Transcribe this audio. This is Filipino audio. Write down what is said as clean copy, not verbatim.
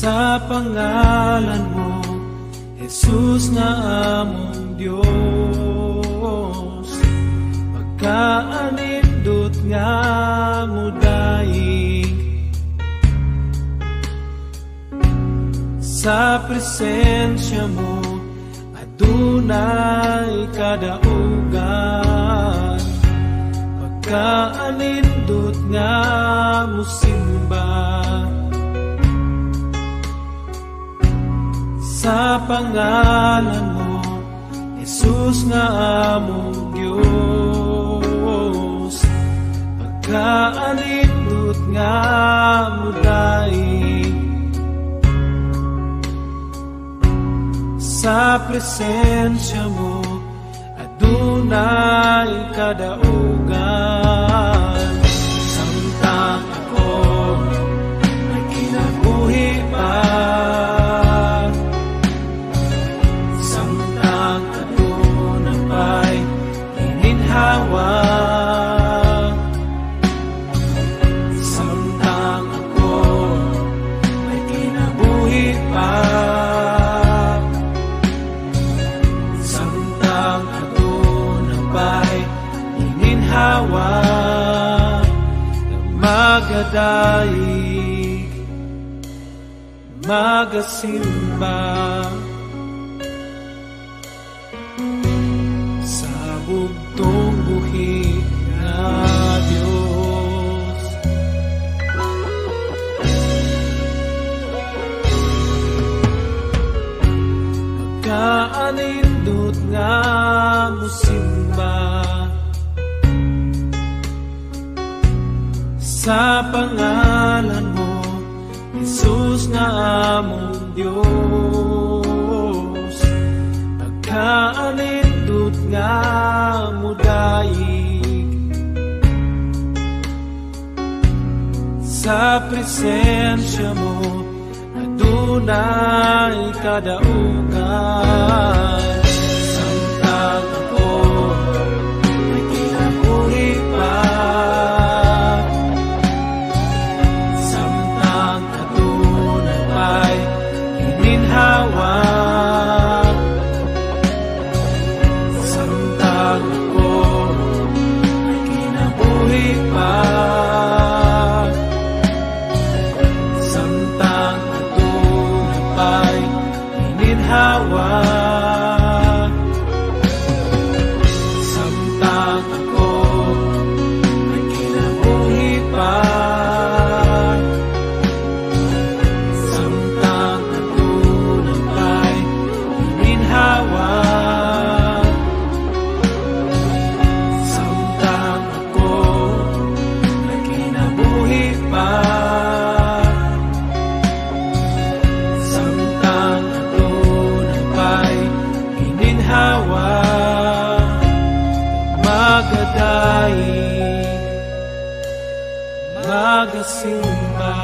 Sa pangalan mo, Jesus na among Dios, pagkaanindot nga mo daig. Sa presensya mo adunay kadaugan, pagkaanindot nga mo simba. Sa pangalan mo, Jesus nga among Diyos, pagkaanindot nga mo daig. Sa presensya mo adunay kadaugan, samtang ako may kinabuhi pa. Samtang ako may kinabuhi pa, samtang ako napay ininhawa, na magadaig, magasimba. Bugtong buhi na Diyos, pagkaanindot nga mo simba. Sa pangalan mo, Jesus na among Diyos, pagkaanindot nga mo daig. Sa presensya mo adunay kadaugan, samtang ako may kinabuhi pa, samtang adunay ay ininhawa. Samtang ako may kinabuhi pa, samtang adunay ay ininhawa, samtang ako may kinabuhi pa, samtang magadaig, magasimba.